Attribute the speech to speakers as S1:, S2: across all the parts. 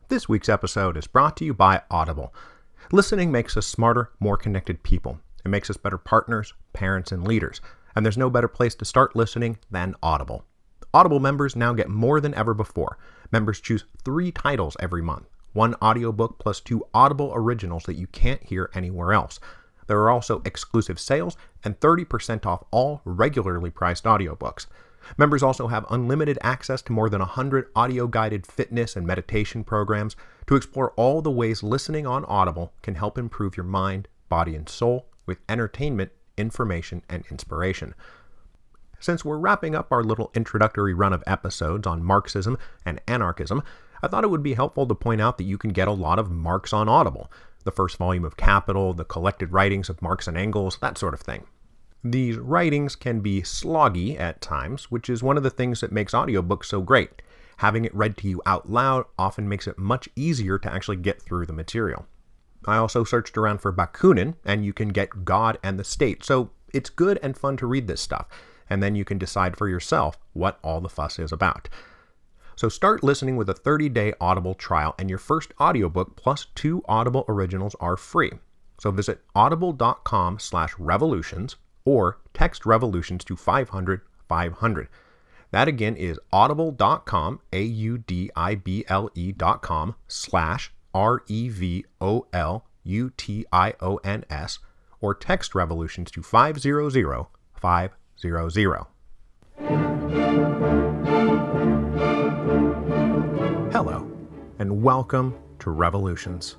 S1: This week's episode is brought to you by Audible. Listening makes us smarter, more connected people. It makes us better partners, parents, and leaders. And there's no better place to start listening than Audible. Audible members now get more than ever before. Members choose 3 titles every month. 1 audiobook plus 2 Audible originals that you can't hear anywhere else. There are also exclusive sales and 30% off all regularly priced audiobooks. Members also have unlimited access to more than 100 audio-guided fitness and meditation programs to explore all the ways listening on Audible can help improve your mind, body, and soul with entertainment, information, and inspiration. Since we're wrapping up our little introductory run of episodes on Marxism and anarchism, I thought it would be helpful to point out that you can get a lot of Marx on Audible. The first volume of Capital, the collected writings of Marx and Engels, that sort of thing. These writings can be sloggy at times, which is one of the things that makes audiobooks so great. Having it read to you out loud often makes it much easier to actually get through the material. I also searched around for Bakunin, and you can get God and the State, so it's good and fun to read this stuff, and then you can decide for yourself what all the fuss is about. So start listening with a 30-day Audible trial, and your first audiobook plus 2 Audible originals are free. So visit audible.com/revolutions, or text revolutions to 500-500. That again is audible.com, audible/revolutions, or text revolutions to 500-500. Hello, and welcome to Revolutions.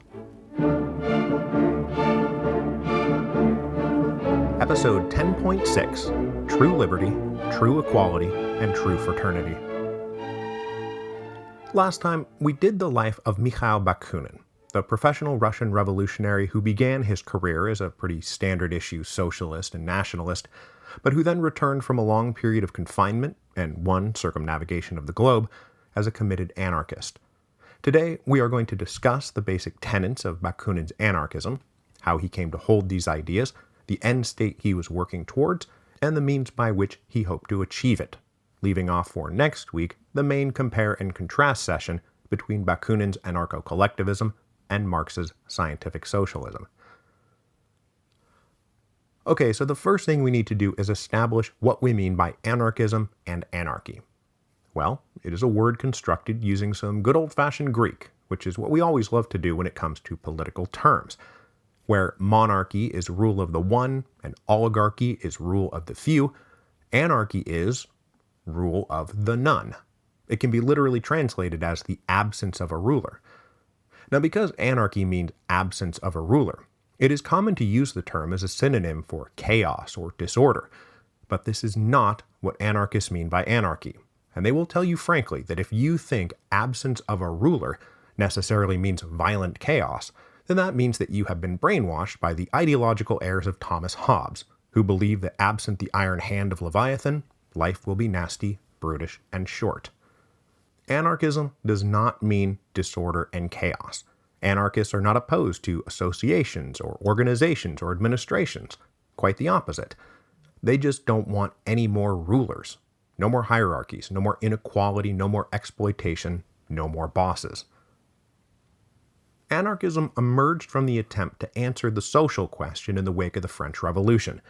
S1: Episode 10.6, True Liberty, True Equality, and True Fraternity. Last time, we did the life of Mikhail Bakunin, the professional Russian revolutionary who began his career as a pretty standard-issue socialist and nationalist, but who then returned from a long period of confinement and one circumnavigation of the globe as a committed anarchist. Today, we are going to discuss the basic tenets of Bakunin's anarchism, how he came to hold these ideas, the end state he was working towards, and the means by which he hoped to achieve it, leaving off for next week the main compare and contrast session between Bakunin's anarcho-collectivism and Marx's scientific socialism. Okay, so the first thing we need to do is establish what we mean by anarchism and anarchy. Well, it is a word constructed using some good old-fashioned Greek, which is what we always love to do when it comes to political terms. Where monarchy is rule of the one and oligarchy is rule of the few, anarchy is rule of the none. It can be literally translated as the absence of a ruler. Now, because anarchy means absence of a ruler, it is common to use the term as a synonym for chaos or disorder. But this is not what anarchists mean by anarchy. And they will tell you frankly that if you think absence of a ruler necessarily means violent chaos, then that means that you have been brainwashed by the ideological airs of Thomas Hobbes, who believe that absent the iron hand of Leviathan, life will be nasty, brutish, and short. Anarchism does not mean disorder and chaos. Anarchists are not opposed to associations or organizations or administrations. Quite the opposite. They just don't want any more rulers. No more hierarchies, no more inequality, no more exploitation, no more bosses. Anarchism emerged from the attempt to answer the social question in the wake of the French Revolution.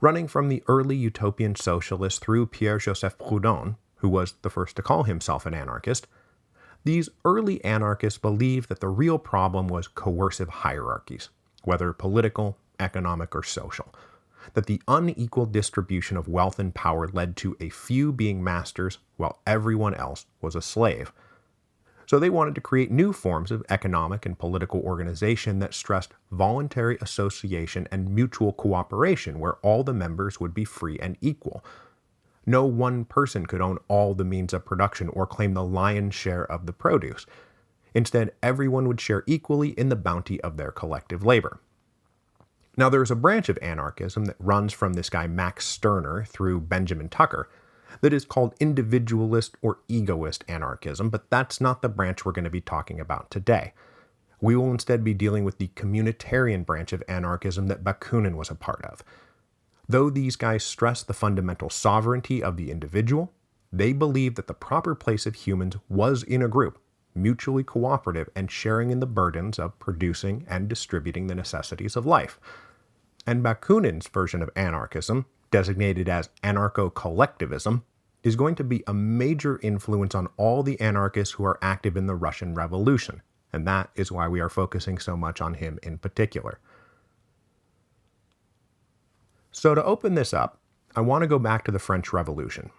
S1: Running from the early utopian socialists through Pierre-Joseph Proudhon, who was the first to call himself an anarchist, these early anarchists believed that the real problem was coercive hierarchies, whether political, economic, or social. That the unequal distribution of wealth and power led to a few being masters while everyone else was a slave. So they wanted to create new forms of economic and political organization that stressed voluntary association and mutual cooperation where all the members would be free and equal. No one person could own all the means of production or claim the lion's share of the produce. Instead, everyone would share equally in the bounty of their collective labor. Now, there is a branch of anarchism that runs from this guy Max Stirner through Benjamin Tucker that is called individualist or egoist anarchism, but that's not the branch we're going to be talking about today. We will instead be dealing with the communitarian branch of anarchism that Bakunin was a part of. Though these guys stress the fundamental sovereignty of the individual, they believe that the proper place of humans was in a group, mutually cooperative, and sharing in the burdens of producing and distributing the necessities of life. And Bakunin's version of anarchism, designated as anarcho-collectivism, is going to be a major influence on all the anarchists who are active in the Russian Revolution, and that is why we are focusing so much on him in particular. So to open this up, I want to go back to the French Revolution.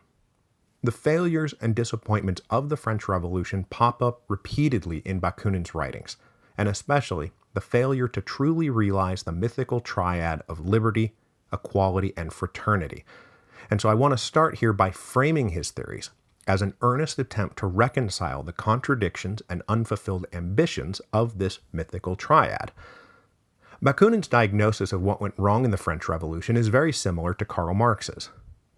S1: The failures and disappointments of the French Revolution pop up repeatedly in Bakunin's writings, and especially the failure to truly realize the mythical triad of liberty, equality, and fraternity. And so I want to start here by framing his theories as an earnest attempt to reconcile the contradictions and unfulfilled ambitions of this mythical triad. Bakunin's diagnosis of what went wrong in the French Revolution is very similar to Karl Marx's,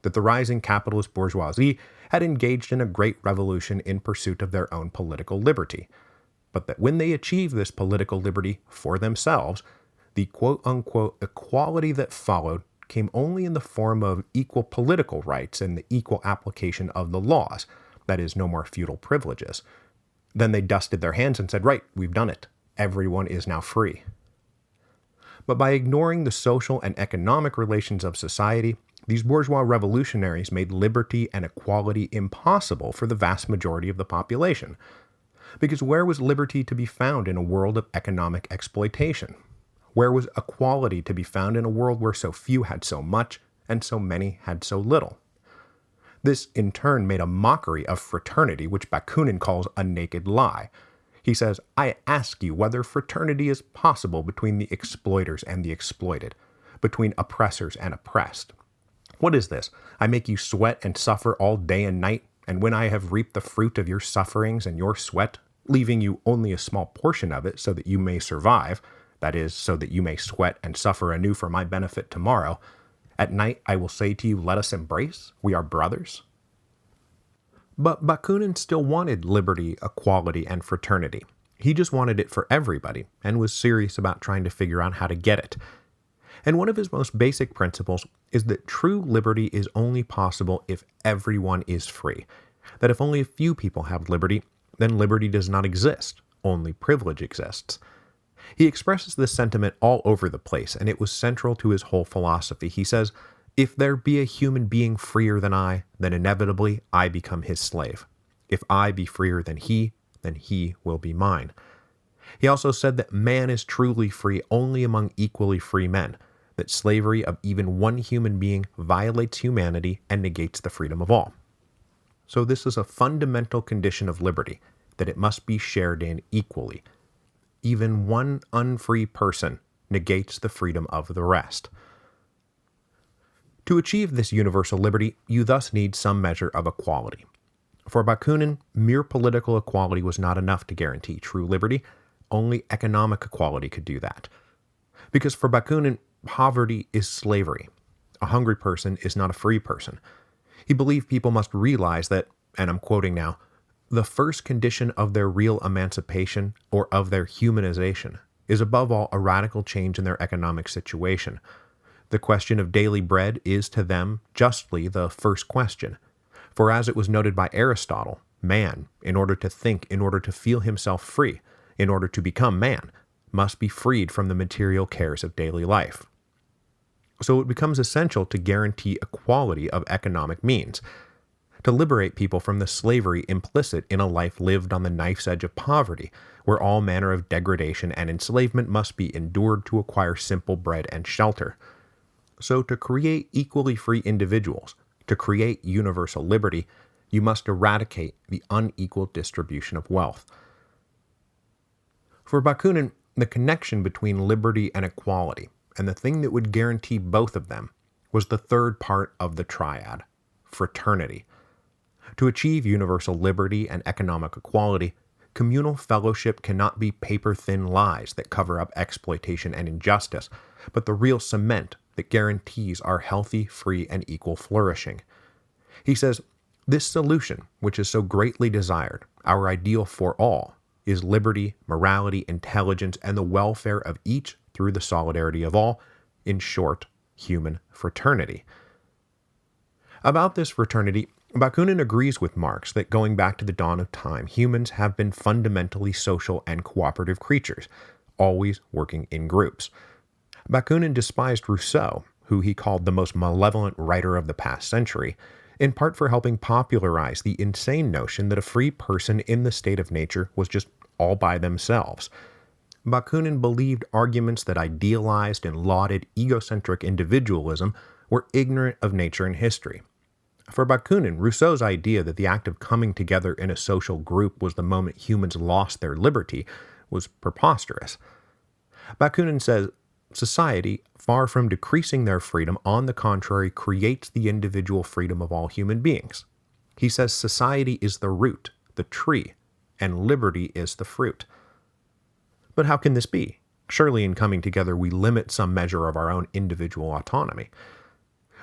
S1: that the rising capitalist bourgeoisie had engaged in a great revolution in pursuit of their own political liberty, but that when they achieved this political liberty for themselves, the quote-unquote equality that followed came only in the form of equal political rights and the equal application of the laws, that is, no more feudal privileges. Then they dusted their hands and said, right, we've done it. Everyone is now free. But by ignoring the social and economic relations of society, these bourgeois revolutionaries made liberty and equality impossible for the vast majority of the population. Because where was liberty to be found in a world of economic exploitation? Where was equality to be found in a world where so few had so much and so many had so little? This, in turn, made a mockery of fraternity, which Bakunin calls a naked lie. He says, I ask you whether fraternity is possible between the exploiters and the exploited, between oppressors and oppressed. What is this? I make you sweat and suffer all day and night, and when I have reaped the fruit of your sufferings and your sweat, leaving you only a small portion of it so that you may survive, that is, so that you may sweat and suffer anew for my benefit tomorrow, at night I will say to you, let us embrace, we are brothers. But Bakunin still wanted liberty, equality, and fraternity. He just wanted it for everybody, and was serious about trying to figure out how to get it. And one of his most basic principles is that true liberty is only possible if everyone is free. That if only a few people have liberty, then liberty does not exist, only privilege exists. He expresses this sentiment all over the place, and it was central to his whole philosophy. He says, if there be a human being freer than I, then inevitably I become his slave. If I be freer than he, then he will be mine. He also said that man is truly free only among equally free men, that slavery of even one human being violates humanity and negates the freedom of all. So this is a fundamental condition of liberty, that it must be shared in equally. Even one unfree person negates the freedom of the rest. To achieve this universal liberty, you thus need some measure of equality. For Bakunin, mere political equality was not enough to guarantee true liberty. Only economic equality could do that. Because for Bakunin, poverty is slavery. A hungry person is not a free person. He believed people must realize that, and I'm quoting now, the first condition of their real emancipation, or of their humanization, is above all a radical change in their economic situation. The question of daily bread is to them justly the first question. For as it was noted by Aristotle, man, in order to think, in order to feel himself free, in order to become man, must be freed from the material cares of daily life. So it becomes essential to guarantee equality of economic means, to liberate people from the slavery implicit in a life lived on the knife's edge of poverty, where all manner of degradation and enslavement must be endured to acquire simple bread and shelter. So to create equally free individuals, to create universal liberty, you must eradicate the unequal distribution of wealth. For Bakunin, the connection between liberty and equality, and the thing that would guarantee both of them, was the third part of the triad, fraternity. To achieve universal liberty and economic equality, communal fellowship cannot be paper-thin lies that cover up exploitation and injustice, but the real cement that guarantees our healthy, free, and equal flourishing. He says, this solution, which is so greatly desired, our ideal for all, is liberty, morality, intelligence, and the welfare of each through the solidarity of all, in short, human fraternity. About this fraternity, Bakunin agrees with Marx that going back to the dawn of time, humans have been fundamentally social and cooperative creatures, always working in groups. Bakunin despised Rousseau, who he called the most malevolent writer of the past century, in part for helping popularize the insane notion that a free person in the state of nature was just all by themselves. Bakunin believed arguments that idealized and lauded egocentric individualism were ignorant of nature and history. For Bakunin, Rousseau's idea that the act of coming together in a social group was the moment humans lost their liberty was preposterous. Bakunin says, society, far from decreasing their freedom, on the contrary, creates the individual freedom of all human beings. He says society is the root, the tree, and liberty is the fruit. But how can this be? Surely in coming together we limit some measure of our own individual autonomy.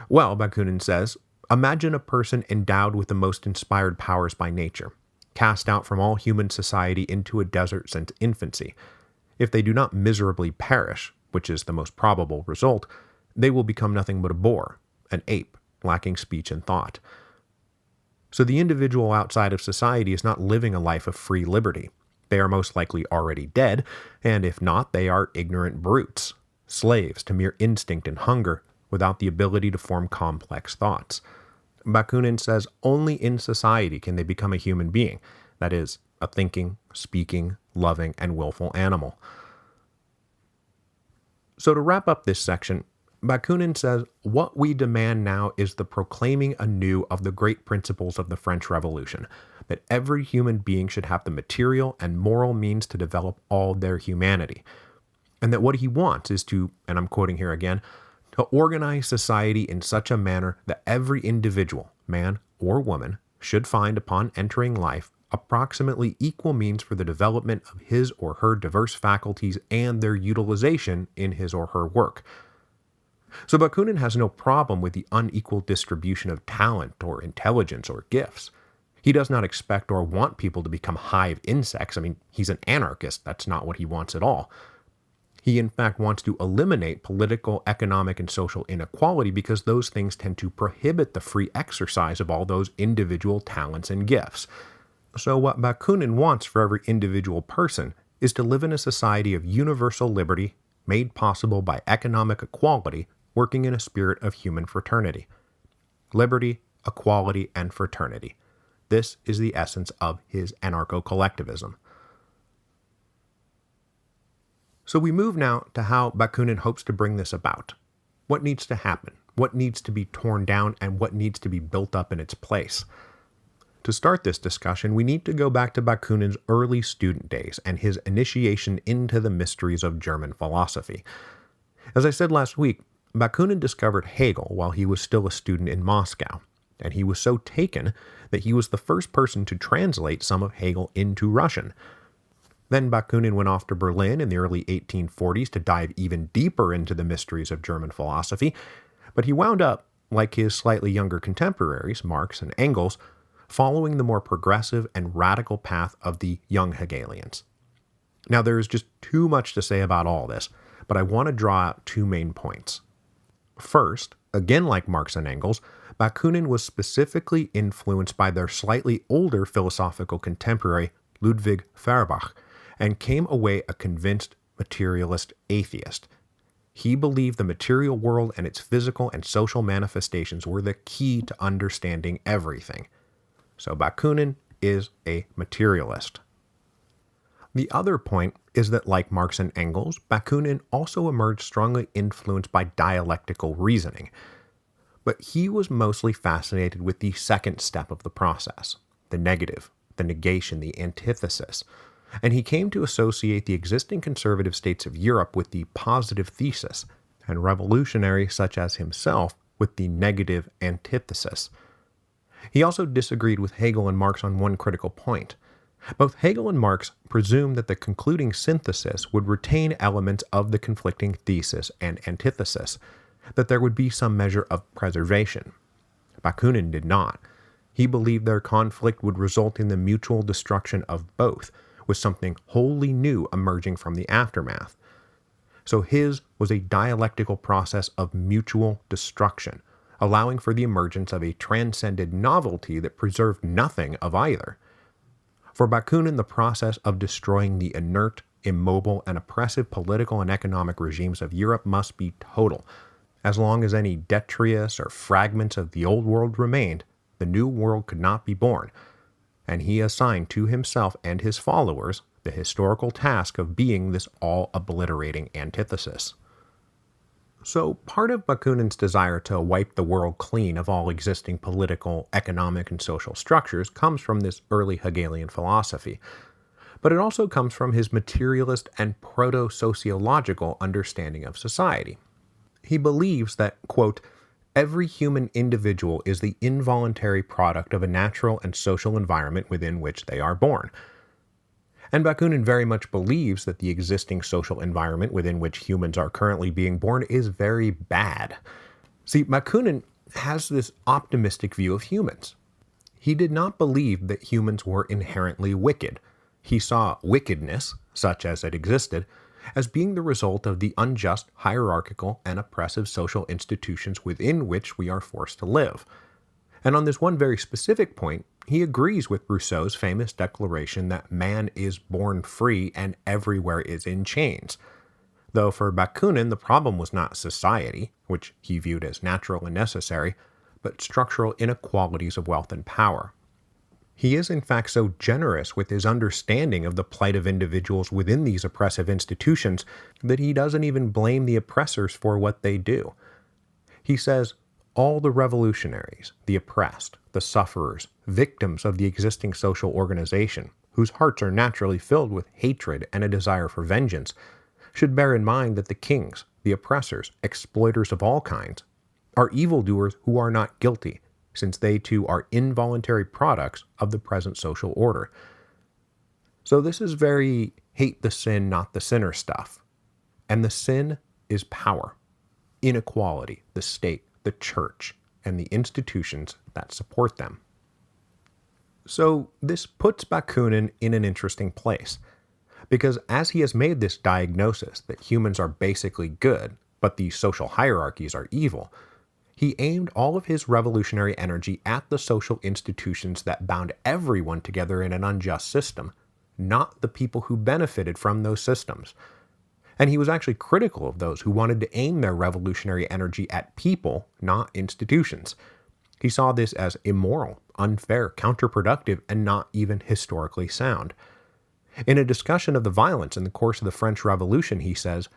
S1: Well, Bakunin says, imagine a person endowed with the most inspired powers by nature, cast out from all human society into a desert since infancy. If they do not miserably perish, which is the most probable result, they will become nothing but a boar, an ape, lacking speech and thought. So the individual outside of society is not living a life of free liberty. They are most likely already dead, and if not, they are ignorant brutes, slaves to mere instinct and hunger, without the ability to form complex thoughts. Bakunin says only in society can they become a human being, that is, a thinking, speaking, loving, and willful animal. So to wrap up this section, Bakunin says, what we demand now is the proclaiming anew of the great principles of the French Revolution, that every human being should have the material and moral means to develop all their humanity, and that what he wants is to, and I'm quoting here again, to organize society in such a manner that every individual, man or woman, should find upon entering life approximately equal means for the development of his or her diverse faculties and their utilization in his or her work. So Bakunin has no problem with the unequal distribution of talent or intelligence or gifts. He does not expect or want people to become hive insects. I mean, he's an anarchist. That's not what he wants at all. He, in fact, wants to eliminate political, economic, and social inequality because those things tend to prohibit the free exercise of all those individual talents and gifts. So what Bakunin wants for every individual person is to live in a society of universal liberty, made possible by economic equality, working in a spirit of human fraternity. Liberty, equality, and fraternity. This is the essence of his anarcho-collectivism. So we move now to how Bakunin hopes to bring this about. What needs to happen? What needs to be torn down? And what needs to be built up in its place? To start this discussion, we need to go back to Bakunin's early student days and his initiation into the mysteries of German philosophy. As I said last week, Bakunin discovered Hegel while he was still a student in Moscow, and he was so taken that he was the first person to translate some of Hegel into Russian. Then Bakunin went off to Berlin in the early 1840s to dive even deeper into the mysteries of German philosophy, but he wound up, like his slightly younger contemporaries, Marx and Engels, following the more progressive and radical path of the young Hegelians. Now, there is just too much to say about all this, but I want to draw out two main points. First, again like Marx and Engels, Bakunin was specifically influenced by their slightly older philosophical contemporary, Ludwig Feuerbach, and came away a convinced materialist atheist. He believed the material world and its physical and social manifestations were the key to understanding everything. So Bakunin is a materialist. The other point is that, like Marx and Engels, Bakunin also emerged strongly influenced by dialectical reasoning. But he was mostly fascinated with the second step of the process, the negative, the negation, the antithesis, and he came to associate the existing conservative states of Europe with the positive thesis, and revolutionaries such as himself with the negative antithesis. He also disagreed with Hegel and Marx on one critical point. Both Hegel and Marx presumed that the concluding synthesis would retain elements of the conflicting thesis and antithesis, that there would be some measure of preservation. Bakunin did not. He believed their conflict would result in the mutual destruction of both, with something wholly new emerging from the aftermath. So his was a dialectical process of mutual destruction, allowing for the emergence of a transcended novelty that preserved nothing of either. For Bakunin, the process of destroying the inert, immobile, and oppressive political and economic regimes of Europe must be total. As long as any detritus or fragments of the old world remained, the new world could not be born, and he assigned to himself and his followers the historical task of being this all-obliterating antithesis. So part of Bakunin's desire to wipe the world clean of all existing political, economic, and social structures comes from this early Hegelian philosophy, but it also comes from his materialist and proto-sociological understanding of society. He believes that, quote, every human individual is the involuntary product of a natural and social environment within which they are born. And Bakunin very much believes that the existing social environment within which humans are currently being born is very bad. See, Bakunin has this optimistic view of humans. He did not believe that humans were inherently wicked. He saw wickedness, such as it existed, as being the result of the unjust, hierarchical, and oppressive social institutions within which we are forced to live. And on this one very specific point, he agrees with Rousseau's famous declaration that man is born free and everywhere is in chains. Though for Bakunin, the problem was not society, which he viewed as natural and necessary, but structural inequalities of wealth and power. He is in fact so generous with his understanding of the plight of individuals within these oppressive institutions that he doesn't even blame the oppressors for what they do. He says, all the revolutionaries, the oppressed, the sufferers, victims of the existing social organization, whose hearts are naturally filled with hatred and a desire for vengeance, should bear in mind that the kings, the oppressors, exploiters of all kinds, are evildoers who are not guilty, since they too are involuntary products of the present social order. So this is very hate the sin, not the sinner stuff. And the sin is power, inequality, the state, the church, and the institutions that support them. So this puts Bakunin in an interesting place, because as he has made this diagnosis that humans are basically good, but the social hierarchies are evil, he aimed all of his revolutionary energy at the social institutions that bound everyone together in an unjust system, not the people who benefited from those systems. And he was actually critical of those who wanted to aim their revolutionary energy at people, not institutions. He saw this as immoral, unfair, counterproductive, and not even historically sound. In a discussion of the violence in the course of the French Revolution, he says,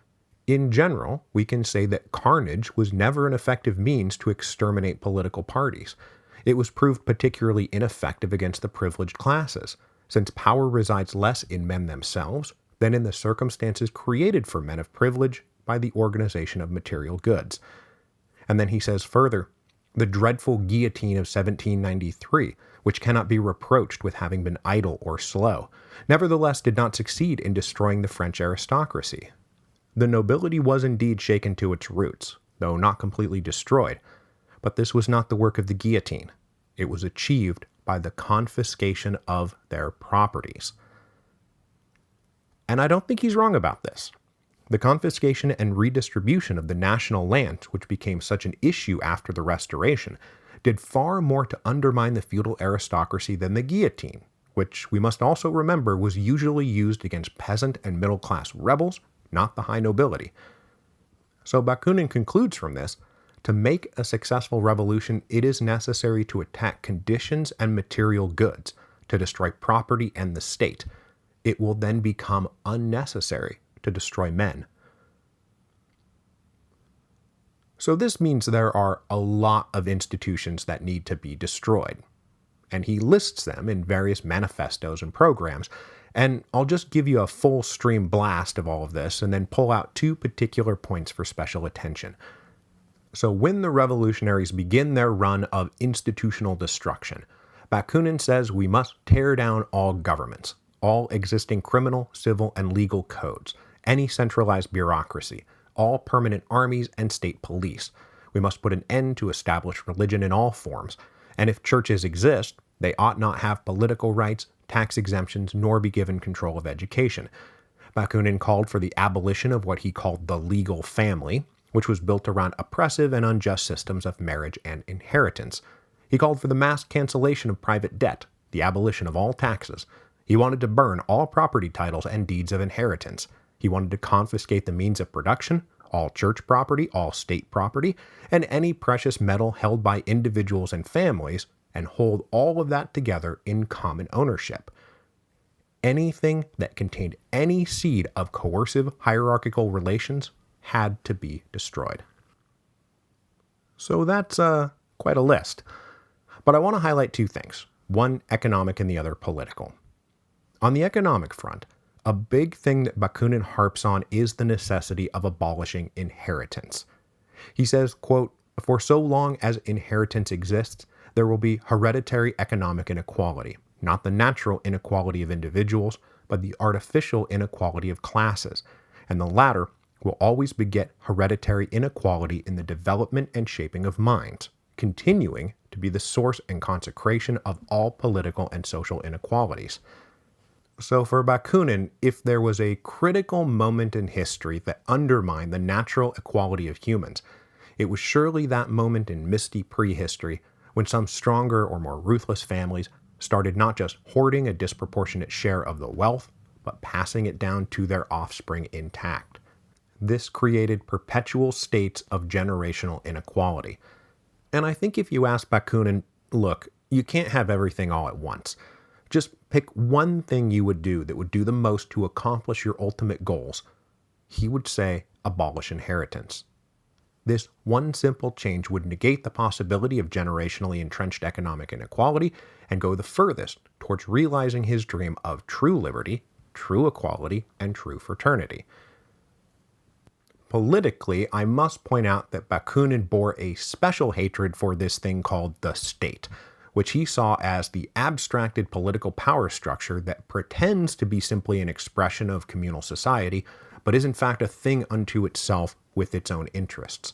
S1: in general, we can say that carnage was never an effective means to exterminate political parties. It was proved particularly ineffective against the privileged classes, since power resides less in men themselves than in the circumstances created for men of privilege by the organization of material goods. And then he says further, the dreadful guillotine of 1793, which cannot be reproached with having been idle or slow, nevertheless did not succeed in destroying the French aristocracy. The nobility was indeed shaken to its roots, though not completely destroyed, but this was not the work of the guillotine. It was achieved by the confiscation of their properties. And I don't think he's wrong about this. The confiscation and redistribution of the national lands, which became such an issue after the Restoration, did far more to undermine the feudal aristocracy than the guillotine, which we must also remember was usually used against peasant and middle-class rebels, not the high nobility. So Bakunin concludes from this, to make a successful revolution, it is necessary to attack conditions and material goods, to destroy property and the state. It will then become unnecessary to destroy men. So this means there are a lot of institutions that need to be destroyed. And he lists them in various manifestos and programs, and I'll just give you a full stream blast of all of this and then pull out two particular points for special attention. So when the revolutionaries begin their run of institutional destruction, Bakunin says we must tear down all governments, all existing criminal, civil, and legal codes, any centralized bureaucracy, all permanent armies and state police. We must put an end to established religion in all forms, and if churches exist, they ought not have political rights, tax exemptions, nor be given control of education. Bakunin called for the abolition of what he called the legal family, which was built around oppressive and unjust systems of marriage and inheritance. He called for the mass cancellation of private debt, the abolition of all taxes. He wanted to burn all property titles and deeds of inheritance. He wanted to confiscate the means of production, all church property, all state property, and any precious metal held by individuals and families, and hold all of that together in common ownership. Anything that contained any seed of coercive hierarchical relations had to be destroyed. So that's quite a list. But I want to highlight two things, one economic and the other political. On the economic front, a big thing that Bakunin harps on is the necessity of abolishing inheritance. He says, quote, "For so long as inheritance exists, there will be hereditary economic inequality, not the natural inequality of individuals, but the artificial inequality of classes, and the latter will always beget hereditary inequality in the development and shaping of minds, continuing to be the source and consecration of all political and social inequalities." So for Bakunin, if there was a critical moment in history that undermined the natural equality of humans, it was surely that moment in misty prehistory when some stronger or more ruthless families started not just hoarding a disproportionate share of the wealth, but passing it down to their offspring intact. This created perpetual states of generational inequality. And I think if you ask Bakunin, look, you can't have everything all at once. Just pick one thing you would do that would do the most to accomplish your ultimate goals. He would say, abolish inheritance. This one simple change would negate the possibility of generationally entrenched economic inequality and go the furthest towards realizing his dream of true liberty, true equality, and true fraternity. Politically, I must point out that Bakunin bore a special hatred for this thing called the state, which he saw as the abstracted political power structure that pretends to be simply an expression of communal society, but is in fact a thing unto itself with its own interests.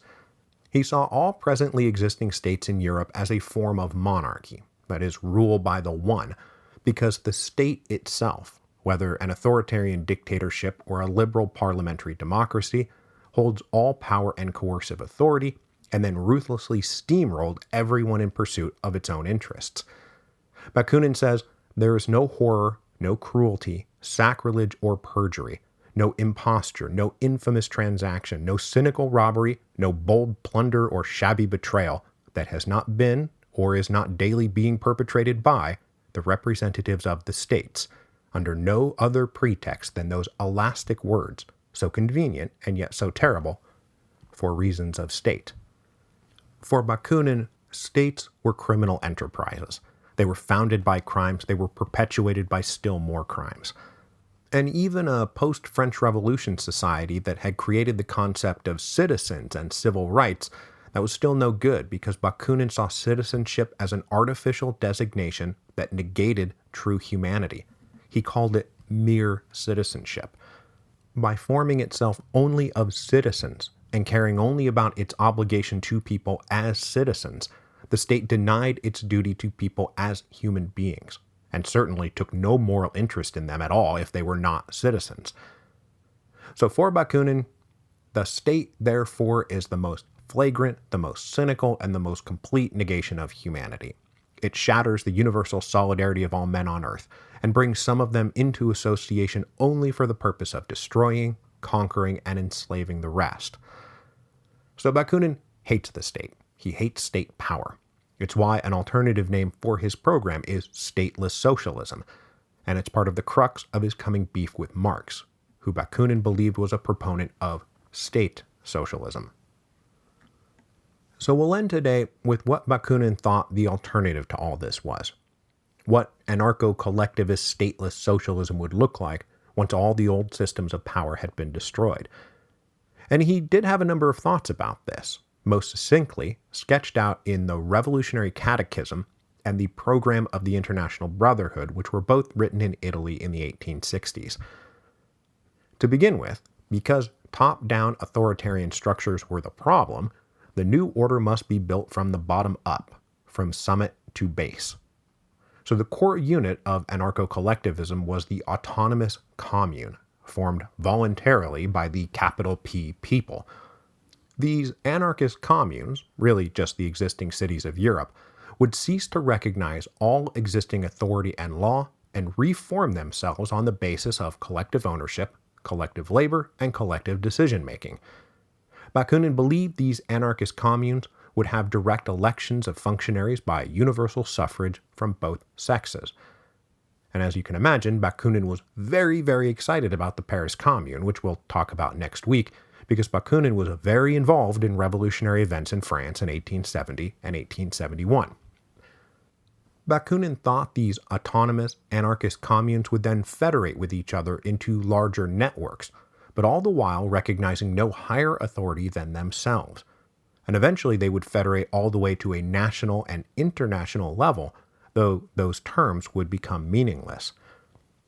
S1: He saw all presently existing states in Europe as a form of monarchy, that is, rule by the one, because the state itself, whether an authoritarian dictatorship or a liberal parliamentary democracy, holds all power and coercive authority, and then ruthlessly steamrolled everyone in pursuit of its own interests. Bakunin says, there is no horror, no cruelty, sacrilege, or perjury, no imposture, no infamous transaction, no cynical robbery, no bold plunder or shabby betrayal that has not been, or is not daily being perpetrated by, the representatives of the states, under no other pretext than those elastic words, so convenient and yet so terrible, for reasons of state. For Bakunin, states were criminal enterprises. They were founded by crimes, they were perpetuated by still more crimes. And even a post-French Revolution society that had created the concept of citizens and civil rights, that was still no good because Bakunin saw citizenship as an artificial designation that negated true humanity. He called it mere citizenship. By forming itself only of citizens, and caring only about its obligation to people as citizens, the state denied its duty to people as human beings, and certainly took no moral interest in them at all if they were not citizens. So for Bakunin, the state, therefore, is the most flagrant, the most cynical, and the most complete negation of humanity. It shatters the universal solidarity of all men on earth, and brings some of them into association only for the purpose of destroying, conquering, and enslaving the rest. So Bakunin hates the state. He hates state power. It's why an alternative name for his program is stateless socialism, and it's part of the crux of his coming beef with Marx, who Bakunin believed was a proponent of state socialism. So we'll end today with what Bakunin thought the alternative to all this was. What anarcho-collectivist stateless socialism would look like once all the old systems of power had been destroyed. And he did have a number of thoughts about this, most succinctly sketched out in the Revolutionary Catechism and the Program of the International Brotherhood, which were both written in Italy in the 1860s. To begin with, because top-down authoritarian structures were the problem, the new order must be built from the bottom up, from summit to base. So the core unit of anarcho-collectivism was the autonomous commune, formed voluntarily by the capital P people. These anarchist communes, really just the existing cities of Europe, would cease to recognize all existing authority and law and reform themselves on the basis of collective ownership, collective labor, and collective decision-making. Bakunin believed these anarchist communes would have direct elections of functionaries by universal suffrage from both sexes. And as you can imagine, Bakunin was very, very excited about the Paris Commune, which we'll talk about next week, because Bakunin was very involved in revolutionary events in France in 1870 and 1871. Bakunin thought these autonomous anarchist communes would then federate with each other into larger networks, but all the while recognizing no higher authority than themselves. And eventually they would federate all the way to a national and international level, though those terms would become meaningless.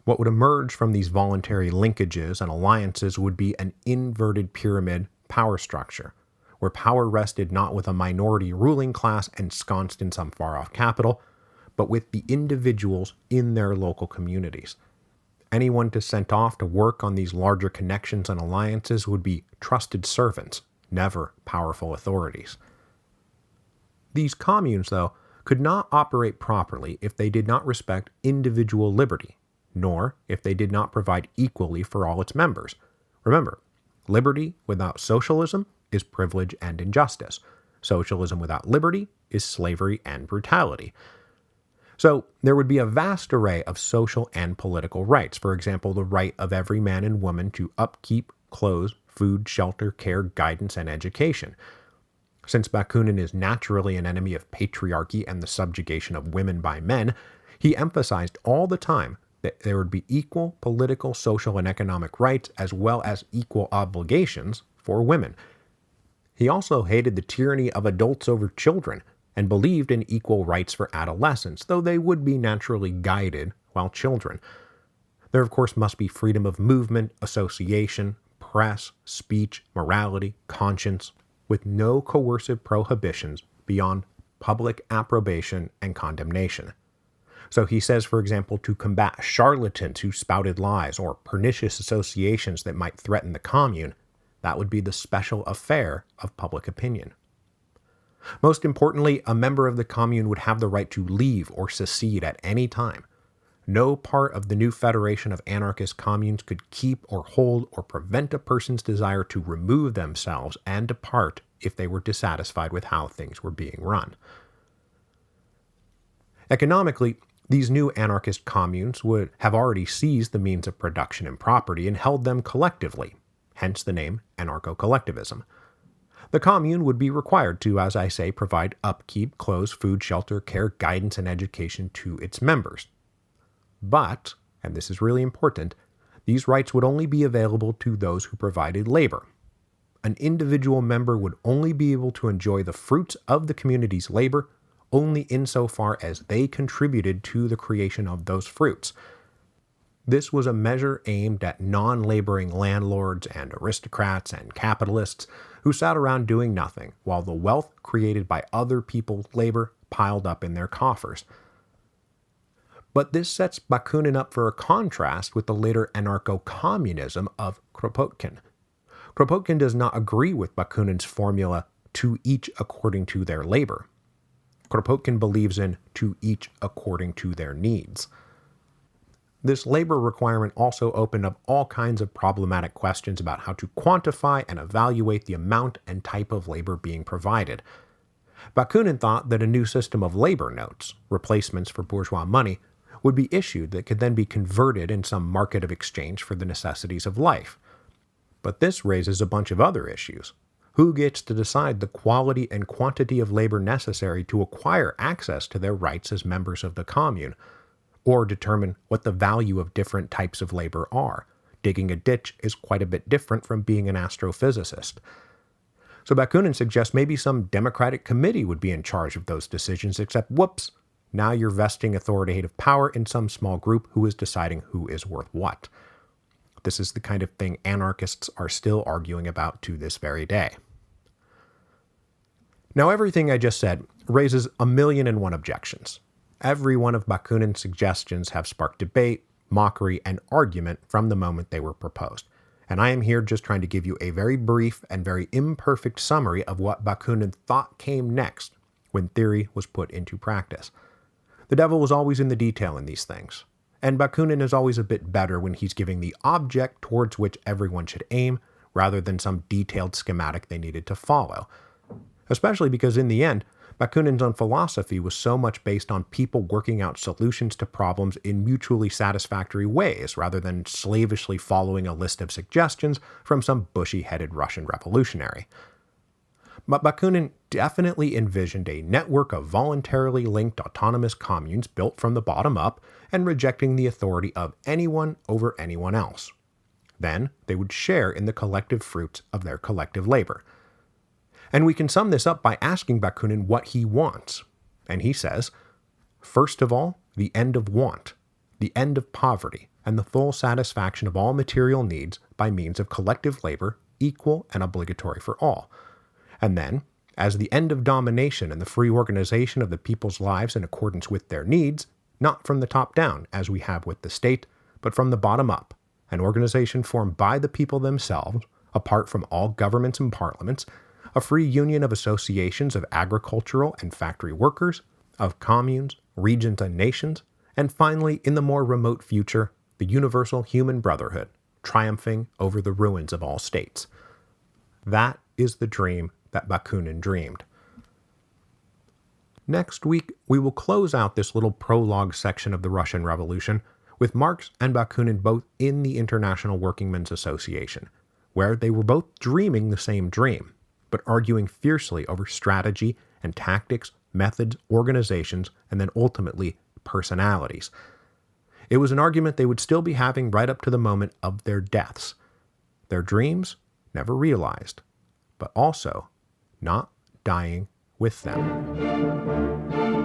S1: What would emerge from these voluntary linkages and alliances would be an inverted pyramid power structure, where power rested not with a minority ruling class ensconced in some far-off capital, but with the individuals in their local communities. Anyone sent off to work on these larger connections and alliances would be trusted servants, never powerful authorities. These communes, though, could not operate properly if they did not respect individual liberty, nor if they did not provide equally for all its members. Remember, liberty without socialism is privilege and injustice. Socialism without liberty is slavery and brutality. So there would be a vast array of social and political rights. For example, the right of every man and woman to upkeep, clothes, food, shelter, care, guidance, and education. Since Bakunin is naturally an enemy of patriarchy and the subjugation of women by men, he emphasized all the time that there would be equal political, social, and economic rights as well as equal obligations for women. He also hated the tyranny of adults over children, and believed in equal rights for adolescents, though they would be naturally guided while children. There, of course, must be freedom of movement, association, press, speech, morality, conscience, with no coercive prohibitions beyond public approbation and condemnation. So he says, for example, to combat charlatans who spouted lies or pernicious associations that might threaten the commune, that would be the special affair of public opinion. Most importantly, a member of the commune would have the right to leave or secede at any time. No part of the new federation of anarchist communes could keep or hold or prevent a person's desire to remove themselves and depart if they were dissatisfied with how things were being run. Economically, these new anarchist communes would have already seized the means of production and property and held them collectively, hence the name anarcho-collectivism. The commune would be required to, as I say, provide upkeep, clothes, food, shelter, care, guidance, and education to its members. But, and this is really important, these rights would only be available to those who provided labor. An individual member would only be able to enjoy the fruits of the community's labor only insofar as they contributed to the creation of those fruits. This was a measure aimed at non-laboring landlords and aristocrats and capitalists who sat around doing nothing, while the wealth created by other people's labor piled up in their coffers. But this sets Bakunin up for a contrast with the later anarcho-communism of Kropotkin. Kropotkin does not agree with Bakunin's formula, to each according to their labor. Kropotkin believes in to each according to their needs. This labor requirement also opened up all kinds of problematic questions about how to quantify and evaluate the amount and type of labor being provided. Bakunin thought that a new system of labor notes, replacements for bourgeois money, would be issued that could then be converted in some market of exchange for the necessities of life. But this raises a bunch of other issues. Who gets to decide the quality and quantity of labor necessary to acquire access to their rights as members of the commune? Or determine what the value of different types of labor are. Digging a ditch is quite a bit different from being an astrophysicist. So Bakunin suggests maybe some democratic committee would be in charge of those decisions, except whoops, now you're vesting authoritative power in some small group who is deciding who is worth what. This is the kind of thing anarchists are still arguing about to this very day. Now everything I just said raises 1,000,001 objections. Every one of Bakunin's suggestions have sparked debate, mockery, and argument from the moment they were proposed. and I am here just trying to give you a very brief and very imperfect summary of what Bakunin thought came next when theory was put into practice. The devil was always in the detail in these things, and Bakunin is always a bit better when he's giving the object towards which everyone should aim, rather than some detailed schematic they needed to follow. Especially because in the end, Bakunin's own philosophy was so much based on people working out solutions to problems in mutually satisfactory ways, rather than slavishly following a list of suggestions from some bushy-headed Russian revolutionary. But Bakunin definitely envisioned a network of voluntarily linked autonomous communes built from the bottom up and rejecting the authority of anyone over anyone else. Then they would share in the collective fruits of their collective labor. And we can sum this up by asking Bakunin what he wants. And he says, first of all, the end of want, the end of poverty, and the full satisfaction of all material needs by means of collective labor, equal and obligatory for all. And then, as the end of domination and the free organization of the people's lives in accordance with their needs, not from the top down, as we have with the state, but from the bottom up, an organization formed by the people themselves, apart from all governments and parliaments, a free union of associations of agricultural and factory workers, of communes, regions, and nations, and finally, in the more remote future, the universal human brotherhood, triumphing over the ruins of all states. That is the dream that Bakunin dreamed. Next week, we will close out this little prologue section of the Russian Revolution with Marx and Bakunin both in the International Workingmen's Association, where they were both dreaming the same dream, but arguing fiercely over strategy and tactics, methods, organizations, and then ultimately personalities. It was an argument they would still be having right up to the moment of their deaths. Their dreams never realized, but also not dying with them.